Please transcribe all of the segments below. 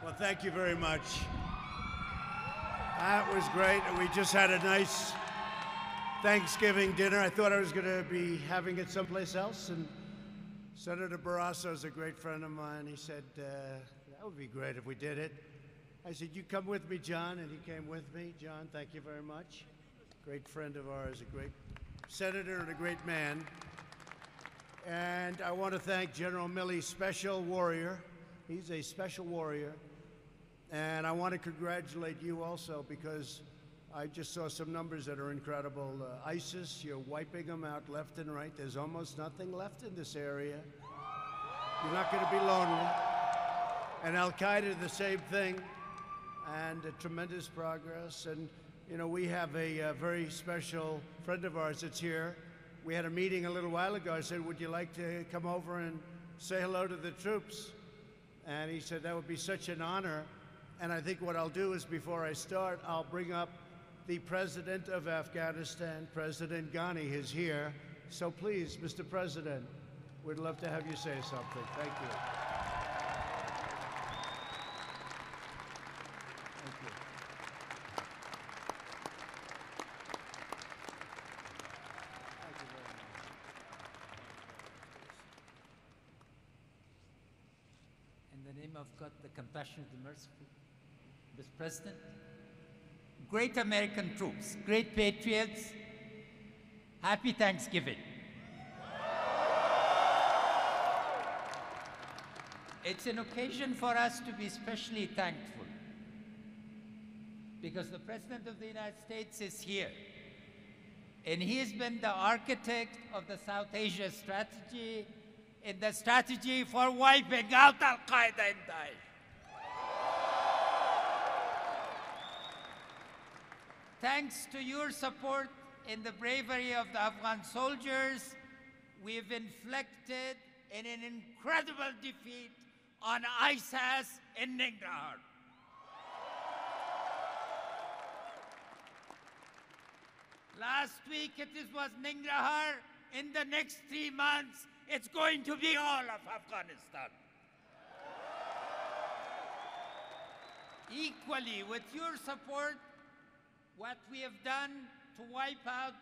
Well, thank you very much. That was great. We just had a nice Thanksgiving dinner. I thought I was going to be having it someplace else, and Senator Barrasso is a great friend of mine. He said, that would be great if we did it. I said, you come with me, John, and he came with me. John, thank you very much. Great friend of ours, a great senator and a great man. And I want to thank General Milley's special warrior. He's a special warrior. And I want to congratulate you also, because I just saw some numbers that are incredible. ISIS, you're wiping them out left and right. There's almost nothing left in this area. You're not going to be lonely. And Al-Qaeda, the same thing, and tremendous progress. And, you know, we have a very special friend of ours that's here. We had a meeting a little while ago. I said, would you like to come over and say hello to the troops? And he said, that would be such an honor. And I think what I'll do is, before I start, I'll bring up the President of Afghanistan, President Ghani, is here. So please, Mr. President, we'd love to have you say something. Thank you. Thank you. Thank you very much. In the name of God, the compassionate, the merciful, Mr. President, great American troops, great patriots, happy Thanksgiving. It's an occasion for us to be especially thankful, because the President of the United States is here, and he has been the architect of the South Asia strategy, and the strategy for wiping out Al-Qaeda and Daesh. Thanks to your support and the bravery of the Afghan soldiers, we've inflicted an incredible defeat on ISIS in Nangarhar. Last week it was Nangarhar. In the next 3 months, it's going to be all of Afghanistan. Equally, with your support, what we have done to wipe out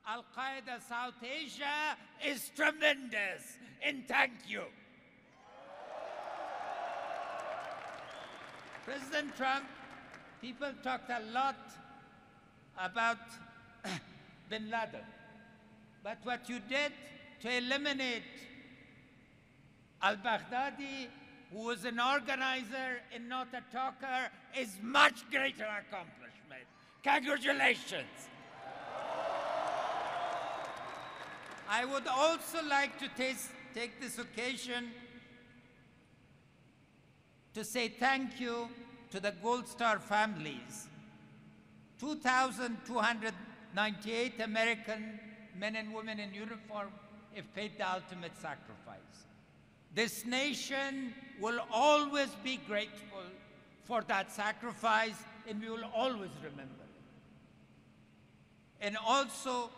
Al-Qaeda South Asia is tremendous, and thank you. President Trump, people talked a lot about bin Laden, but what you did to eliminate al-Baghdadi, who was an organizer and not a talker, is much greater accomplishment. Congratulations. I would also like to take this occasion to say thank you to the Gold Star families. 2,298 American men and women in uniform have paid the ultimate sacrifice. This nation will always be grateful for that sacrifice, and we will always remember it. And also,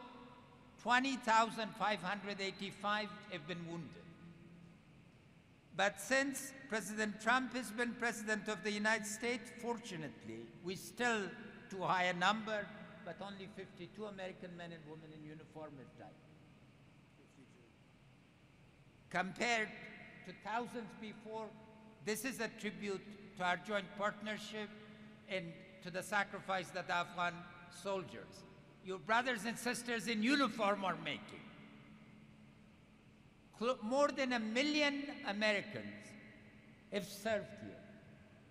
20,585 have been wounded. But since President Trump has been President of the United States, fortunately, we still too high a number, but only 52 American men and women in uniform have died. 52. Compared to thousands before, this is a tribute to our joint partnership and to the sacrifice that the Afghan soldiers, your brothers and sisters in uniform, are making. More than 1 million Americans have served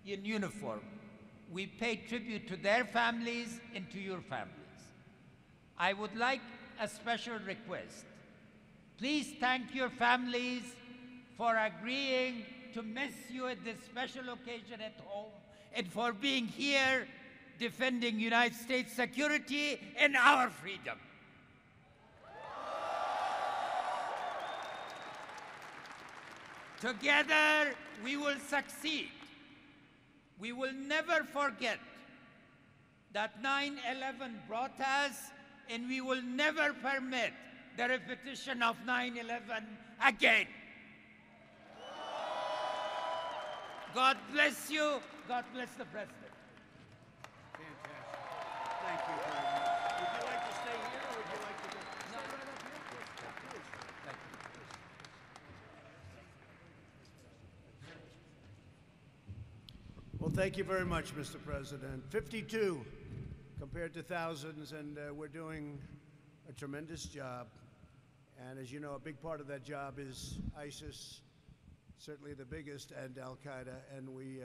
here in uniform. We pay tribute to their families and to your families. I would like a special request. Please thank your families for agreeing to miss you at this special occasion at home, and for being here defending United States security and our freedom. Together, we will succeed. We will never forget that 9/11 brought us, and we will never permit the repetition of 9/11 again. God bless you. God bless the President. Fantastic. Thank you very much. Would you like to stay here, or would you like to go? No, right up here. Please. Thank you. Well, thank you very much, Mr. President. 52 compared to thousands, and we're doing a tremendous job. And as you know, a big part of that job is ISIS, certainly the biggest, and Al-Qaeda, and we've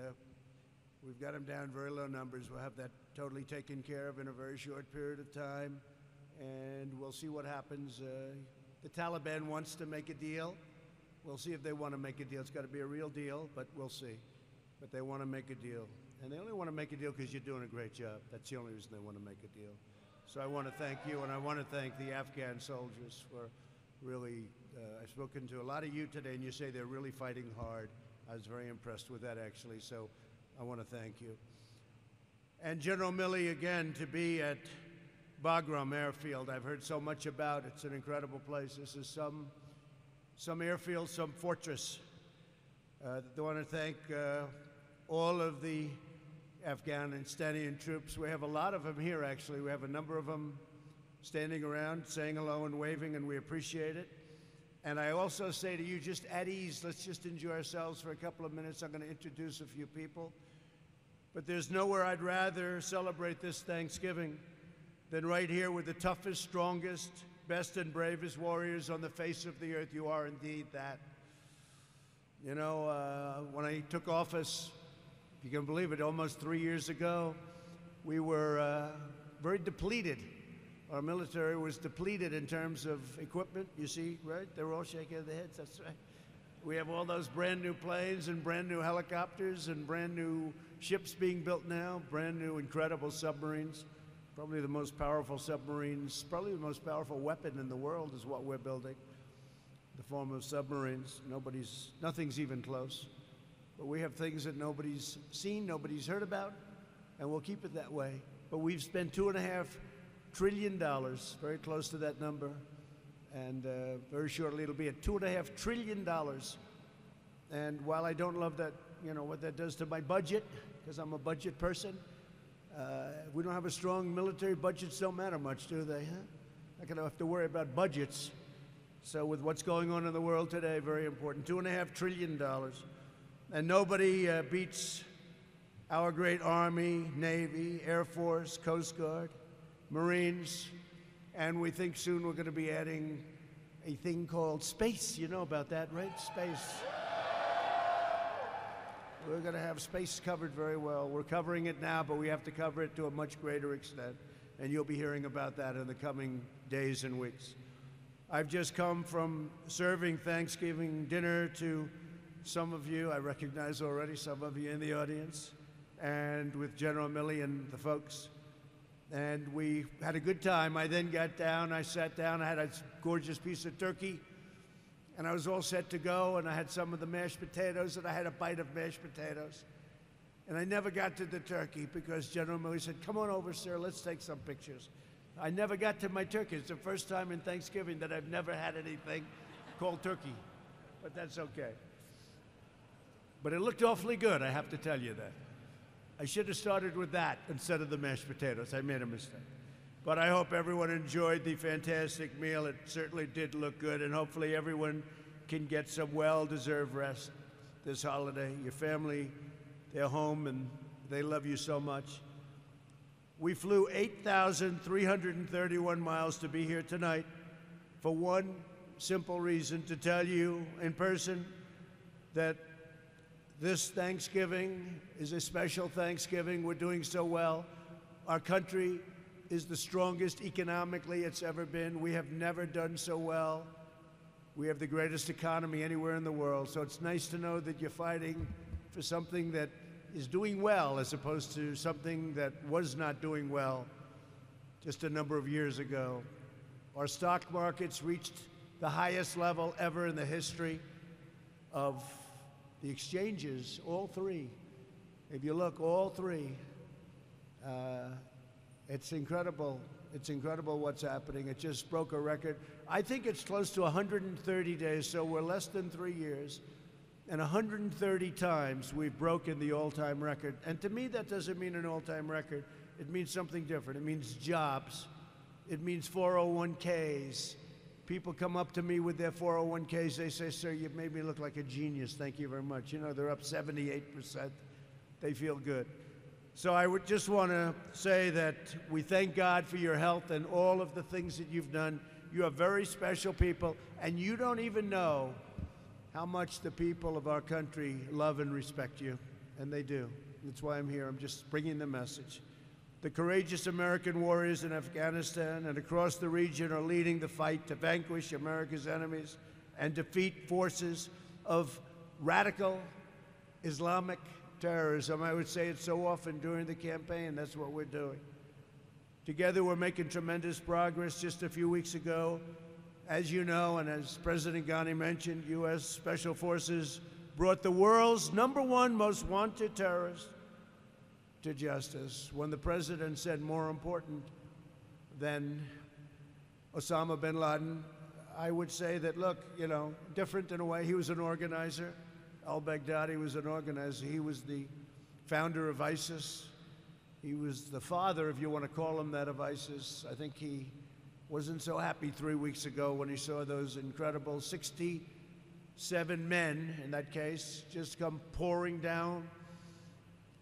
got them down very low numbers. We'll have that totally taken care of in a very short period of time, and we'll see what happens. The Taliban wants to make a deal. We'll see if they want to make a deal. It's got to be a real deal, but we'll see. But they want to make a deal. And they only want to make a deal because you're doing a great job. That's the only reason they want to make a deal. So I want to thank you, and I want to thank the Afghan soldiers for really, I've spoken to a lot of you today, and you say they're really fighting hard. I was very impressed with that, actually, so I want to thank you. And General Milley, again, to be at Bagram Air Field, I've heard so much about. It's an incredible place. This is some airfield, some fortress. I want to thank all of the Afghanistani troops. We have a lot of them here, actually. We have a number of them standing around, saying hello and waving, and we appreciate it. And I also say to you, just at ease, let's just enjoy ourselves for a couple of minutes. I'm going to introduce a few people. But there's nowhere I'd rather celebrate this Thanksgiving than right here with the toughest, strongest, best and bravest warriors on the face of the earth. You are indeed that. You know, when I took office, if you can believe it, almost 3 years ago, we were very depleted. Our military was depleted in terms of equipment. You see, right? They're all shaking their heads. That's right. We have all those brand new planes and brand new helicopters and brand new ships being built now, brand new incredible submarines. Probably the most powerful submarines, probably the most powerful weapon in the world is what we're building. The form of submarines. Nothing's even close. But we have things that nobody's seen, nobody's heard about, and we'll keep it that way. But we've spent $2.5 trillion, very close to that number, and very shortly it'll be at $2.5 trillion. And while I don't love that, you know, what that does to my budget, because I'm a budget person, we don't have a strong military. Budgets don't matter much, do they? Huh? Not going to have to worry about budgets. So with what's going on in the world today, very important. $2.5 trillion. And nobody beats our great Army, Navy, Air Force, Coast Guard, Marines, and we think soon we're going to be adding a thing called space. You know about that, right? Space. We're going to have space covered very well. We're covering it now, but we have to cover it to a much greater extent, and you'll be hearing about that in the coming days and weeks. I've just come from serving Thanksgiving dinner to some of you. I recognize already some of you in the audience, and with General Milley and the folks. And we had a good time. I then got down, I sat down, I had a gorgeous piece of turkey, and I was all set to go, and I had some of the mashed potatoes, and I had a bite of mashed potatoes. And I never got to the turkey because General Milley said, "Come on over, sir, let's take some pictures." I never got to my turkey. It's the first time in Thanksgiving that I've never had anything called turkey, but that's okay. But it looked awfully good, I have to tell you that. I should have started with that instead of the mashed potatoes. I made a mistake. But I hope everyone enjoyed the fantastic meal. It certainly did look good, and hopefully everyone can get some well-deserved rest this holiday. Your family, they're home, and they love you so much. We flew 8,331 miles to be here tonight for one simple reason, to tell you in person that this Thanksgiving is a special Thanksgiving. We're doing so well. Our country is the strongest economically it's ever been. We have never done so well. We have the greatest economy anywhere in the world. So it's nice to know that you're fighting for something that is doing well as opposed to something that was not doing well just a number of years ago. Our stock markets reached the highest level ever in the history of the exchanges, all three. If you look, all three. It's incredible. It's incredible what's happening. It just broke a record. I think it's close to 130 days, so we're less than 3 years. And 130 times we've broken the all-time record. And to me, that doesn't mean an all-time record. It means something different. It means jobs. It means 401ks. People come up to me with their 401ks. They say, sir, you've made me look like a genius. Thank you very much. You know, they're up 78%. They feel good. So I would just want to say that we thank God for your health and all of the things that you've done. You are very special people, and you don't even know how much the people of our country love and respect you, and they do. That's why I'm here. I'm just bringing the message. The courageous American warriors in Afghanistan and across the region are leading the fight to vanquish America's enemies and defeat forces of radical Islamic terrorism. I would say it so often during the campaign. That's what we're doing. Together, we're making tremendous progress. Just a few weeks ago, as you know, and as President Ghani mentioned, U.S. Special Forces brought the world's #1 most wanted terrorist to justice. When the president said more important than Osama bin Laden, I would say that, look, you know, different in a way. He was an organizer. Al-Baghdadi was an organizer. He was the founder of ISIS. He was the father, if you want to call him that, of ISIS. I think he wasn't so happy 3 weeks ago when he saw those incredible 67 men, in that case, just come pouring down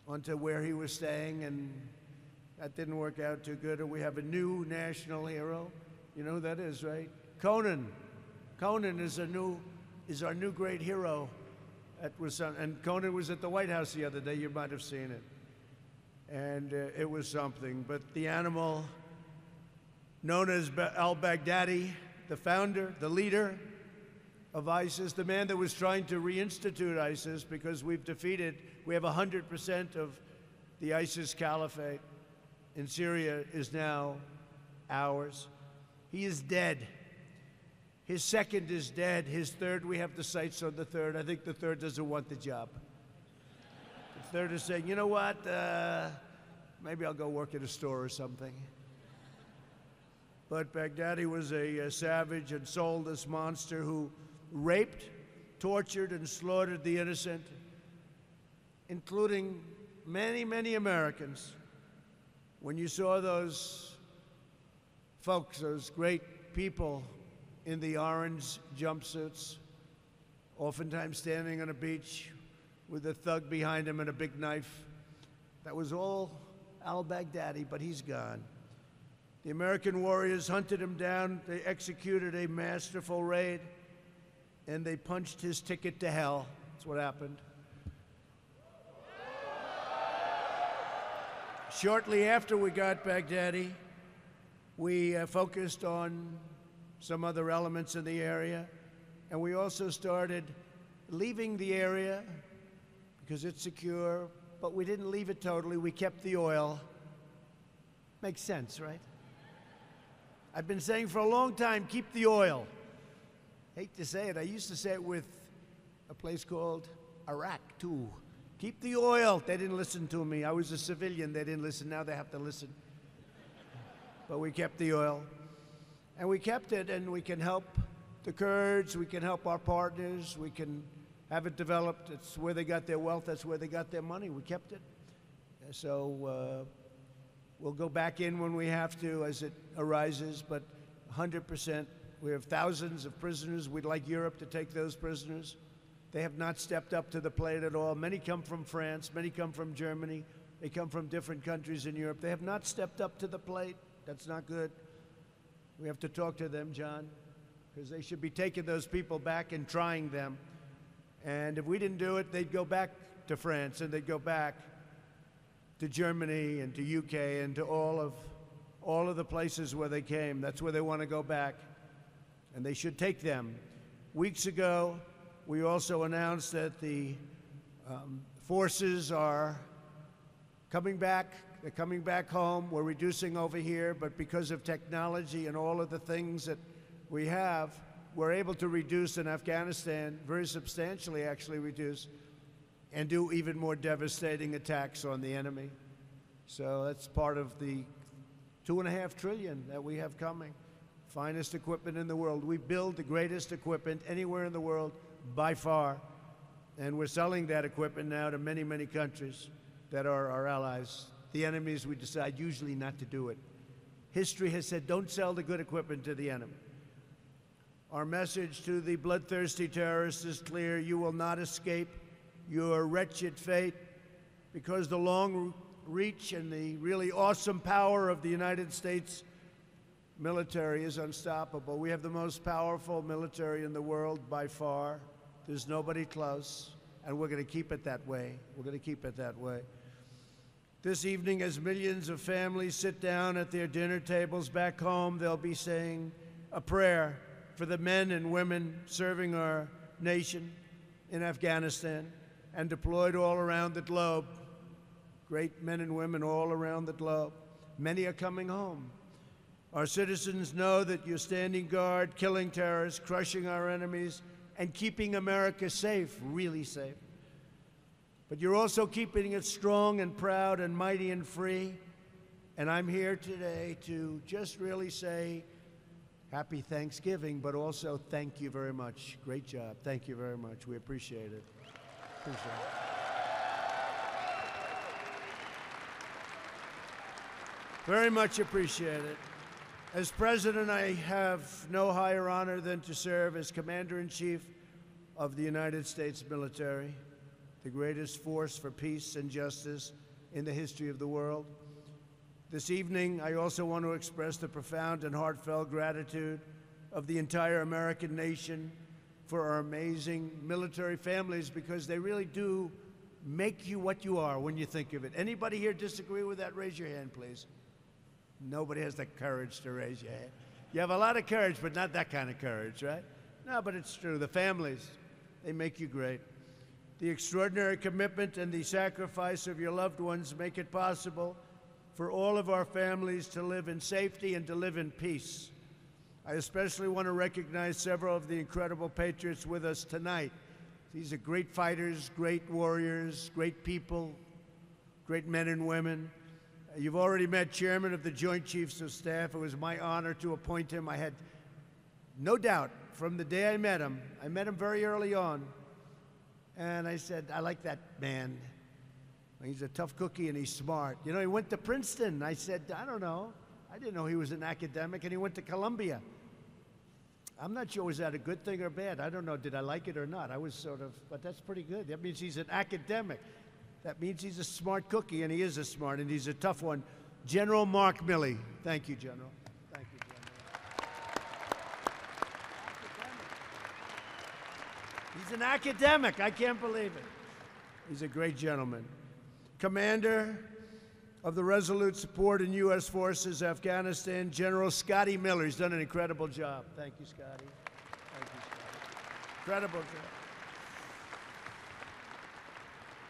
onto where he was staying, and that didn't work out too good. And we have a new national hero. You know who that is, right? Conan. Conan is our new great hero. And Conan was at the White House the other day. You might have seen it. And it was something. But the animal known as al-Baghdadi, the founder, the leader of ISIS, the man that was trying to reinstitute ISIS, because we have 100% of the ISIS caliphate in Syria is now ours. He is dead. His second is dead. His third, we have the sights on the third. I think the third doesn't want the job. The third is saying, you know what, maybe I'll go work at a store or something. But Baghdadi was a savage and soulless monster who raped, tortured, and slaughtered the innocent, including many, many Americans. When you saw those folks, those great people in the orange jumpsuits, oftentimes standing on a beach with a thug behind him and a big knife, that was all al-Baghdadi, but he's gone. The American warriors hunted him down, they executed a masterful raid, and they punched his ticket to hell. That's what happened. Shortly after we got Baghdadi, we focused on some other elements in the area, and we also started leaving the area because it's secure, but we didn't leave it totally. We kept the oil. Makes sense, right? I've been saying for a long time, keep the oil. Hate to say it. I used to say it with a place called Iraq, too. Keep the oil. They didn't listen to me. I was a civilian. They didn't listen. Now they have to listen. But we kept the oil. And we kept it, and we can help the Kurds. We can help our partners. We can have it developed. It's where they got their wealth. That's where they got their money. We kept it. So we'll go back in when we have to as it arises, but 100%. We have thousands of prisoners. We'd like Europe to take those prisoners. They have not stepped up to the plate at all. Many come from France. Many come from Germany. They come from different countries in Europe. They have not stepped up to the plate. That's not good. We have to talk to them, John, because they should be taking those people back and trying them. And if we didn't do it, they'd go back to France, and they'd go back to Germany and to UK and to all of the places where they came. That's where they want to go back, and they should take them. Weeks ago, we also announced that the forces are coming back. They're coming back home. We're reducing over here, but because of technology and all of the things that we have, we're able to reduce in Afghanistan, very substantially actually reduce, and do even more devastating attacks on the enemy. So that's part of the $2.5 trillion that we have coming. Finest equipment in the world. We build the greatest equipment anywhere in the world by far. And we're selling that equipment now to many, many countries that are our allies. The enemies, we decide usually not to do it. History has said, don't sell the good equipment to the enemy. Our message to the bloodthirsty terrorists is clear. You will not escape your wretched fate, because the long reach and the really awesome power of the United States military is unstoppable. We have the most powerful military in the world by far. There's nobody close, and we're going to keep it that way. We're going to keep it that way. This evening, as millions of families sit down at their dinner tables back home, they'll be saying a prayer for the men and women serving our nation in Afghanistan and deployed all around the globe. Great men and women all around the globe. Many are coming home. Our citizens know that you're standing guard, killing terrorists, crushing our enemies, and keeping America safe, really safe. But you're also keeping it strong and proud and mighty and free. And I'm here today to just really say happy Thanksgiving, but also thank you very much. Great job. Thank you very much. We appreciate it. Appreciate it. Very much appreciate it. As president, I have no higher honor than to serve as commander-in-chief of the United States military, the greatest force for peace and justice in the history of the world. This evening, I also want to express the profound and heartfelt gratitude of the entire American nation for our amazing military families, because they really do make you what you are when you think of it. Anybody here disagree with that? Raise your hand, please. Nobody has the courage to raise your hand. You have a lot of courage, but not that kind of courage, right? No, but it's true. The families, they make you great. The extraordinary commitment and the sacrifice of your loved ones make it possible for all of our families to live in safety and to live in peace. I especially want to recognize several of the incredible patriots with us tonight. These are great fighters, great warriors, great people, great men and women. You've already met Chairman of the Joint Chiefs of Staff. It was my honor to appoint him. I had no doubt from the day I met him very early on, and I said, I like that man. He's a tough cookie and he's smart. You know, he went to Princeton. I said, I don't know. I didn't know he was an academic, and he went to Columbia. I'm not sure was that a good thing or bad. I don't know. Did I like it or not? I was sort of, but that's pretty good. That means he's an academic. That means he's a smart cookie, and he is a smart, and he's a tough one. General Mark Milley. Thank you, General. Thank you, General. He's an academic. I can't believe it. He's a great gentleman. Commander of the Resolute Support in U.S. Forces, Afghanistan, General Scotty Miller. He's done an incredible job. Thank you, Scotty. Thank you, Scotty. Incredible job.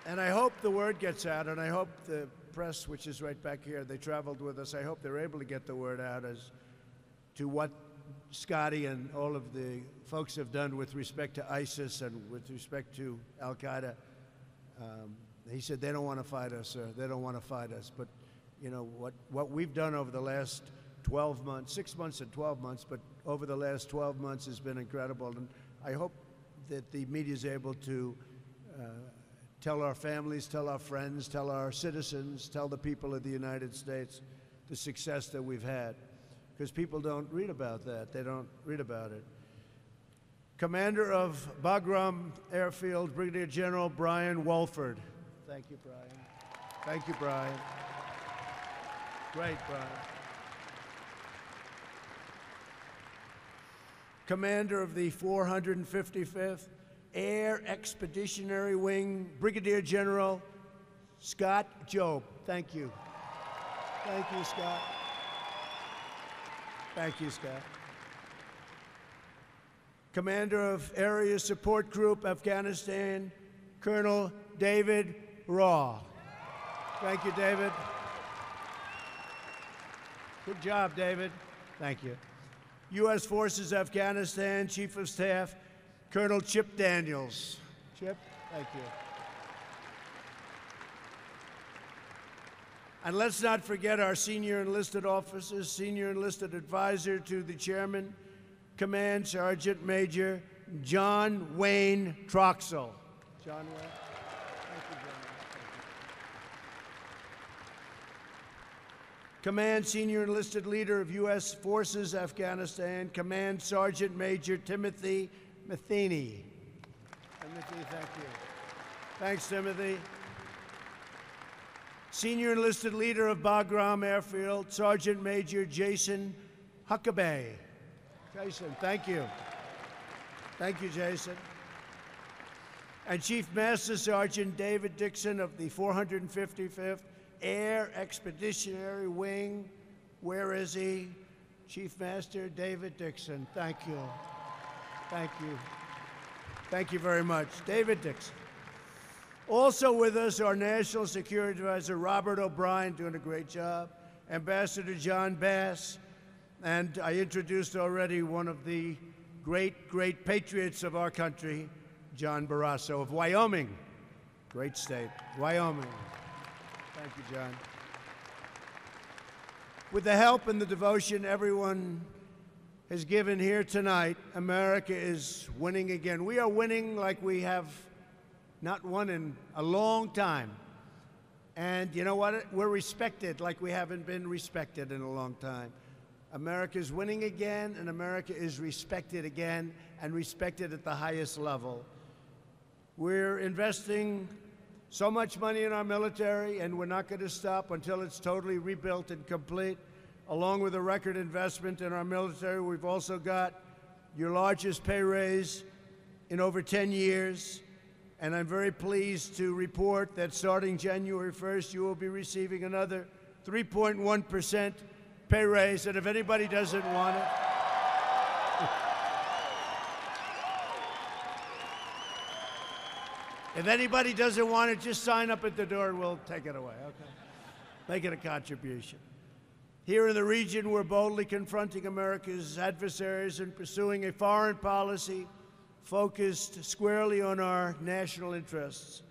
And I hope the word gets out, and I hope the press, which is right back here, they traveled with us, I hope they're able to get the word out as to what Scotty and all of the folks have done with respect to ISIS and with respect to al-Qaeda. He said they don't want to fight us, sir. They don't want to fight us. But, you know, what we've done over the last 12 months, 6 months and 12 months, but over the last 12 months has been incredible. And I hope that the media is able to tell our families, tell our friends, tell our citizens, tell the people of the United States the success that we've had. Because people don't read about that. They don't read about it. Commander of Bagram Air Field, Brigadier General Brian Wolford. Thank you, Brian. Thank you, Brian. Great, Brian. Commander of the 455th Air Expeditionary Wing, Brigadier General Scott Jobe. Thank you. Thank you, Scott. Thank you, Scott. Commander of Area Support Group, Afghanistan, Colonel David Raw. Thank you, David. Good job, David. Thank you. U.S. Forces, Afghanistan, Chief of Staff, Colonel Chip Daniels. Chip, thank you. And let's not forget our senior enlisted officers, senior enlisted advisor to the Chairman, Command Sergeant Major John Wayne Troxell. John Webb. Thank you, John. Command Senior Enlisted Leader of U.S. Forces, Afghanistan, Command Sergeant Major Timothy Matheny. Timothy, thank you. Thanks, Timothy. Senior Enlisted Leader of Bagram Air Field, Sergeant Major Jason Huckabee. Jason, thank you. Thank you, Jason. And Chief Master Sergeant David Dixon of the 455th Air Expeditionary Wing. Where is he? Chief Master David Dixon. Thank you. Thank you. Thank you very much. David Dixon. Also with us, our National Security Advisor, Robert O'Brien, doing a great job. Ambassador John Bass. And I introduced already one of the great patriots of our country, John Barrasso of Wyoming. Great state, Wyoming. Thank you, John. With the help and the devotion everyone has given here tonight, America is winning again. We are winning like we have not won in a long time. And you know what? We're respected like we haven't been respected in a long time. America is winning again, and America is respected again, and respected at the highest level. We're investing so much money in our military, and we're not going to stop until it's totally rebuilt and complete. Along with a record investment in our military, we've also got your largest pay raise in over 10 years. And I'm very pleased to report that starting January 1st, you will be receiving another 3.1% pay raise. And if anybody doesn't want it, if anybody doesn't want it, just sign up at the door and we'll take it away, okay? Make it a contribution. Here in the region, we're boldly confronting America's adversaries and pursuing a foreign policy focused squarely on our national interests.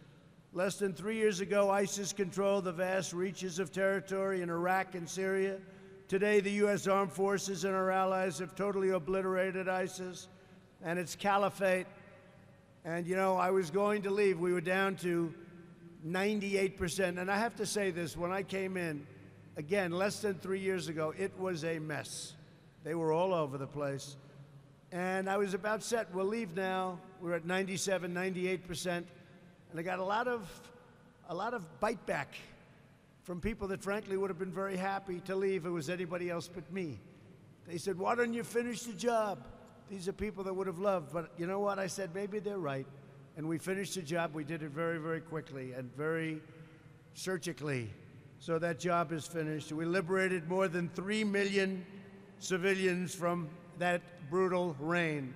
Less than 3 years ago, ISIS controlled the vast reaches of territory in Iraq and Syria. Today, the U.S. Armed Forces and our allies have totally obliterated ISIS and its caliphate. And, you know, I was going to leave. We were down to 98%. And I have to say this, when I came in, again, less than 3 years ago, it was a mess. They were all over the place. And I was about set. We'll leave now. We're at 97, 98%. And I got a lot of bite back from people that frankly would have been very happy to leave if it was anybody else but me. They said, why don't you finish the job? These are people that would have loved. But you know what? I said, maybe they're right. And we finished the job. We did it very, very quickly and very surgically. So that job is finished. We liberated more than 3 million civilians from that brutal reign.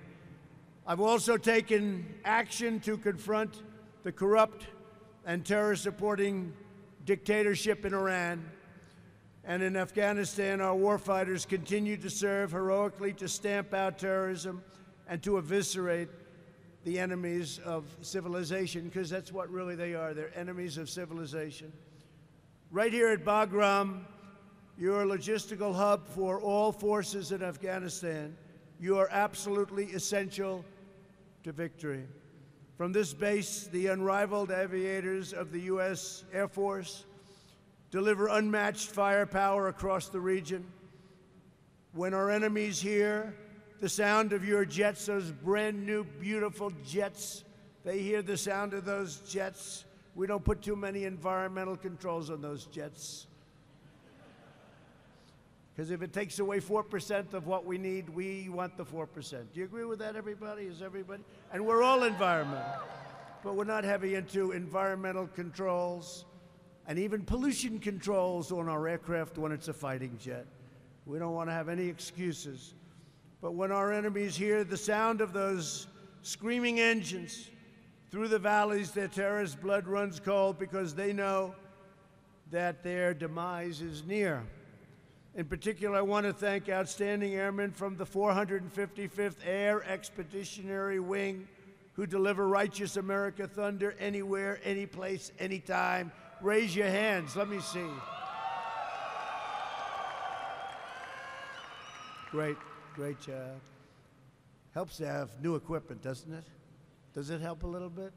I've also taken action to confront the corrupt and terror-supporting dictatorship in Iran. And in Afghanistan, our warfighters continue to serve heroically to stamp out terrorism and to eviscerate the enemies of civilization, because that's what really they are. They're enemies of civilization. Right here at Bagram, your logistical hub for all forces in Afghanistan, you are absolutely essential to victory. From this base, the unrivaled aviators of the U.S. Air Force deliver unmatched firepower across the region. When our enemies hear the sound of your jets, those brand new, beautiful jets, they hear the sound of those jets. We don't put too many environmental controls on those jets. Because if it takes away 4% of what we need, we want the 4%. Do you agree with that, everybody? Is everybody? And we're all environmental. But we're not heavy into environmental controls and even pollution controls on our aircraft when it's a fighting jet. We don't want to have any excuses. But when our enemies hear the sound of those screaming engines through the valleys, their terrorist blood runs cold because they know that their demise is near. In particular, I want to thank outstanding airmen from the 455th Air Expeditionary Wing who deliver righteous America thunder anywhere, anyplace, anytime. Raise your hands. Let me see. Great, great job. Helps to have new equipment, doesn't it? Does it help a little bit?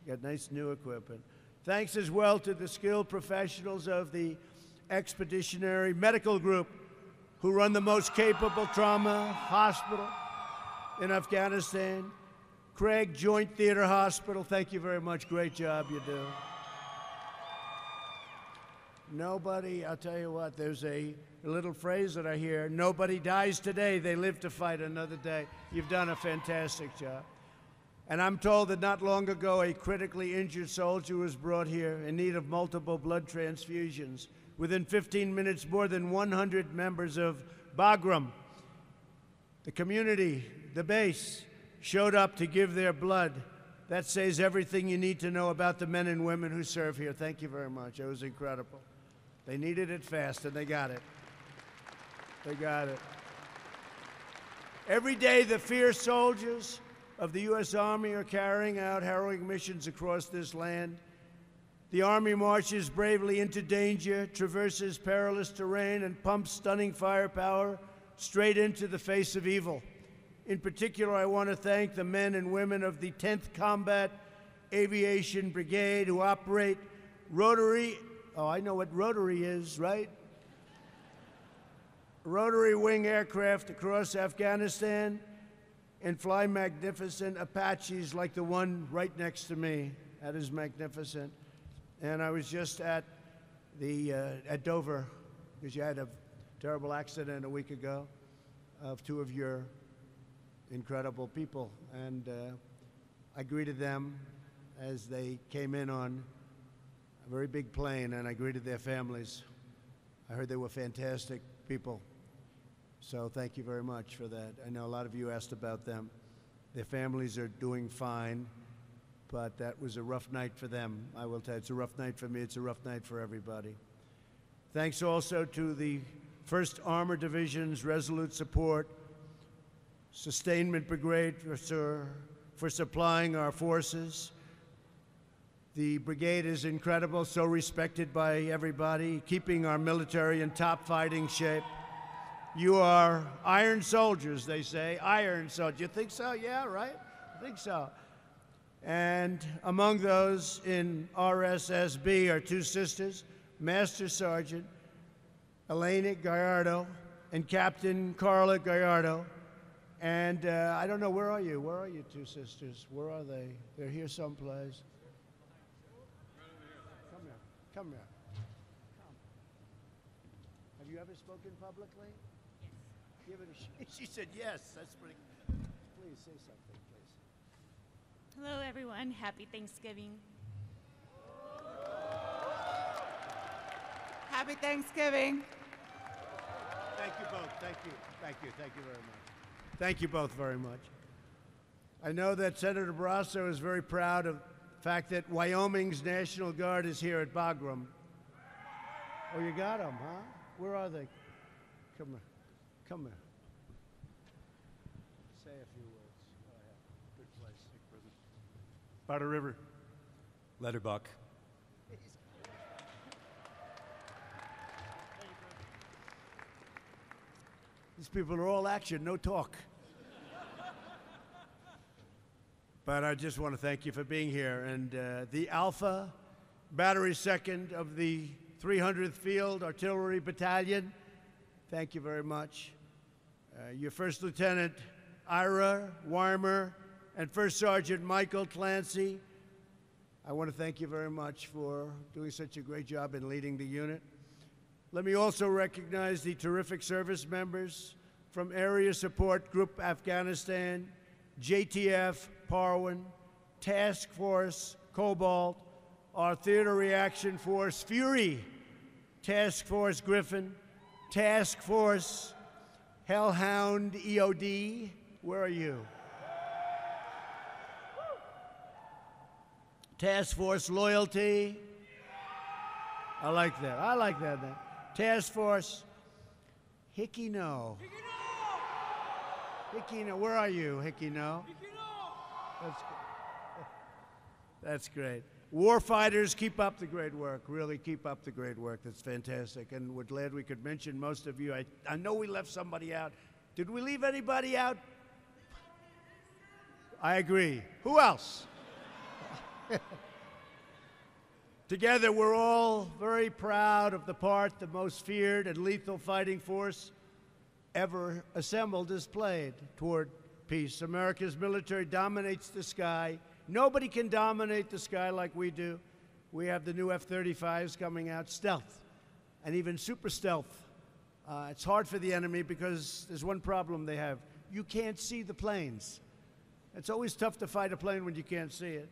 Got nice new equipment. Thanks as well to the skilled professionals of the Expeditionary Medical Group, who run the most capable trauma hospital in Afghanistan. Craig Joint Theater Hospital, thank you very much. Great job you do. Nobody, I'll tell you what, there's a little phrase that I hear, nobody dies today, they live to fight another day. You've done a fantastic job. And I'm told that not long ago, a critically injured soldier was brought here in need of multiple blood transfusions. Within 15 minutes, more than 100 members of Bagram, the community, the base, showed up to give their blood. That says everything you need to know about the men and women who serve here. Thank you very much. It was incredible. They needed it fast, and they got it. They got it. Every day, the fierce soldiers of the U.S. Army are carrying out harrowing missions across this land. The Army marches bravely into danger, traverses perilous terrain, and pumps stunning firepower straight into the face of evil. In particular, I want to thank the men and women of the 10th Combat Aviation Brigade who operate rotary, oh, I know what rotary is, right? Rotary wing aircraft across Afghanistan and fly magnificent Apaches like the one right next to me. That is magnificent. And I was just at Dover, because you had a terrible accident a week ago of two of your incredible people. And I greeted them as they came in on a very big plane, and I greeted their families. I heard they were fantastic people. So thank you very much for that. I know a lot of you asked about them. Their families are doing fine, but that was a rough night for them. I will tell you, it's a rough night for me. It's a rough night for everybody. Thanks also to the 1st Armored Division's resolute support, Sustainment Brigade for supplying our forces. The brigade is incredible, so respected by everybody, keeping our military in top fighting shape. You are iron soldiers, they say. Iron soldiers. You think so? Yeah, right? I think so. And among those in RSSB are two sisters, Master Sergeant Elena Gallardo and Captain Carla Gallardo. And I don't know, where are you? Where are you two sisters? Where are they? They're here someplace. Come here. Come here. Come. Have you ever spoken publicly? Yes. Give it a she said yes. That's pretty good. Please say something, please. Hello, everyone. Happy Thanksgiving. Happy Thanksgiving. Thank you both. Thank you. Thank you. Thank you very much. Thank you both very much. I know that Senator Barrasso is very proud of the fact that Wyoming's National Guard is here at Bagram. Oh, you got them, huh? Where are they? Come here. Come here. Say a few words. Go ahead. Good place. Thank you, President. Powder River. Letterbuck. These people are all action, no talk. But I just want to thank you for being here. And the Alpha Battery 2nd of the 300th Field Artillery Battalion, thank you very much. Your First Lieutenant Ira Weimer and First Sergeant Michael Clancy, I want to thank you very much for doing such a great job in leading the unit. Let me also recognize the terrific service members from Area Support Group Afghanistan, JTF, Parwin, Task Force, Cobalt, our Theater Reaction Force, Fury, Task Force Griffin, Task Force Hellhound EOD, where are you? Task Force Loyalty, I like that, I like that. Task Force Hickey No. Hickey No, where are you, Hickey No? That's great. Warfighters, keep up the great work. Really keep up the great work. That's fantastic. And we're glad we could mention most of you. I know we left somebody out. Did we leave anybody out? I agree. Who else? Together, we're all very proud of the part the most feared and lethal fighting force ever assembled is played toward peace. America's military dominates the sky. Nobody can dominate the sky like we do. We have the new F-35s coming out, stealth, and even super stealth. It's hard for the enemy because there's one problem they have. You can't see the planes. It's always tough to fight a plane when you can't see it.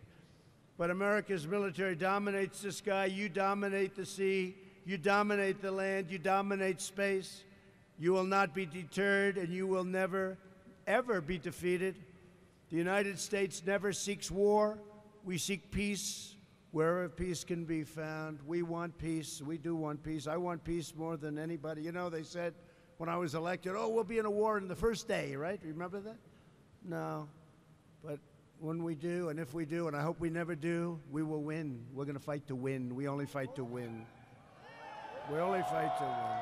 But America's military dominates the sky. You dominate the sea. You dominate the land. You dominate space. You will not be deterred, and you will never, ever be defeated. The United States never seeks war. We seek peace wherever peace can be found. We want peace. We do want peace. I want peace more than anybody. You know, they said when I was elected, oh, we'll be in a war in the first day, right? Remember that? No. But when we do, and if we do, and I hope we never do, we will win. We're going to fight to win. We only fight to win. We only fight to win.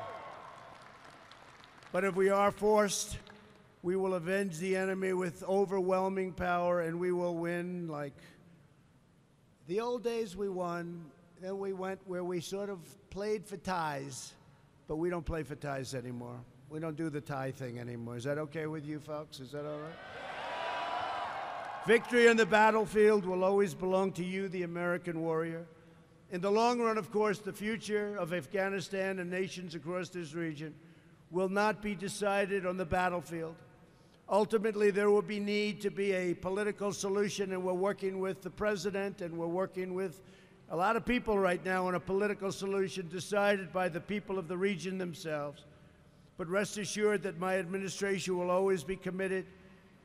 But if we are forced, we will avenge the enemy with overwhelming power, and we will win. Like the old days we won, then we went where we sort of played for ties, but we don't play for ties anymore. We don't do the tie thing anymore. Is that okay with you folks? Is that all right? Victory on the battlefield will always belong to you, the American warrior. In the long run, of course, the future of Afghanistan and nations across this region will not be decided on the battlefield. Ultimately, there will be need to be a political solution, and we're working with the president, and we're working with a lot of people right now on a political solution decided by the people of the region themselves. But rest assured that my administration will always be committed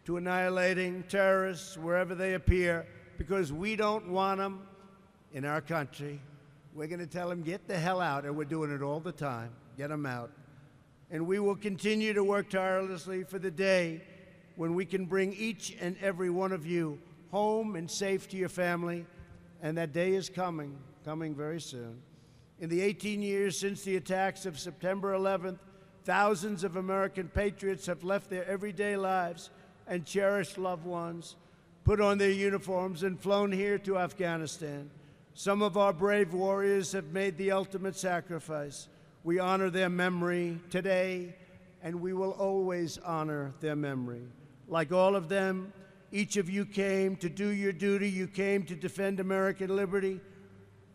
to annihilating terrorists wherever they appear, because we don't want them in our country. We're going to tell them, get the hell out, and we're doing it all the time. Get them out. And we will continue to work tirelessly for the day when we can bring each and every one of you home and safe to your family, and that day is coming very soon. In the 18 years since the attacks of September 11th, thousands of American patriots have left their everyday lives and cherished loved ones, put on their uniforms, and flown here to Afghanistan. Some of our brave warriors have made the ultimate sacrifice. We honor their memory today, and we will always honor their memory. Like all of them, each of you came to do your duty. You came to defend American liberty.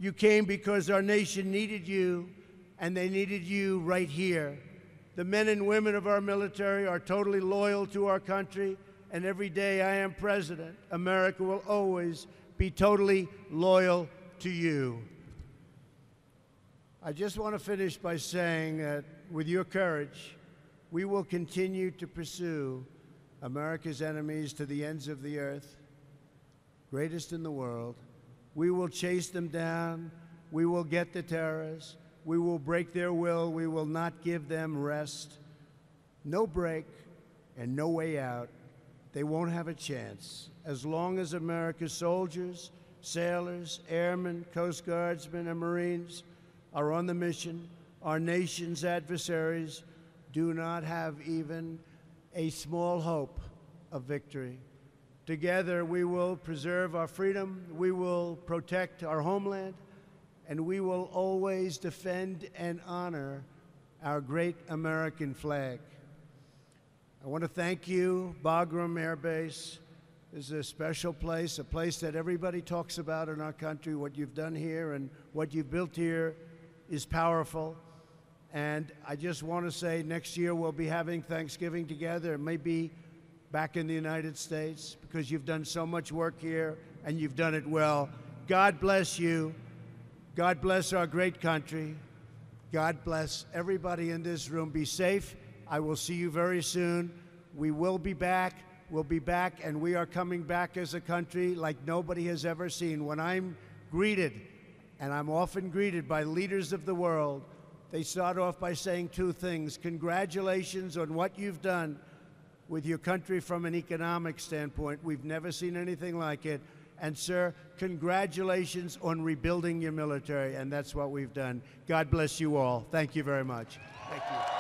You came because our nation needed you, and they needed you right here. The men and women of our military are totally loyal to our country, and every day I am president, America will always be totally loyal to you. I just want to finish by saying that with your courage, we will continue to pursue America's enemies to the ends of the earth, greatest in the world. We will chase them down. We will get the terrorists. We will break their will. We will not give them rest. No break and no way out. They won't have a chance. As long as America's soldiers, sailors, airmen, Coast Guardsmen, and Marines are on the mission, our nation's adversaries do not have even a small hope of victory. Together, we will preserve our freedom, we will protect our homeland, and we will always defend and honor our great American flag. I want to thank you, Bagram Air Base. This is a special place, a place that everybody talks about in our country. What you've done here and what you've built here is powerful. And I just want to say next year we'll be having Thanksgiving together, maybe back in the United States, because you've done so much work here and you've done it well. God bless you. God bless our great country. God bless everybody in this room. Be safe. I will see you very soon. We will be back. We'll be back, and we are coming back as a country like nobody has ever seen. When I'm greeted, and I'm often greeted by leaders of the world, they start off by saying two things. Congratulations on what you've done with your country from an economic standpoint. We've never seen anything like it. And, sir, congratulations on rebuilding your military, and that's what we've done. God bless you all. Thank you very much. Thank you.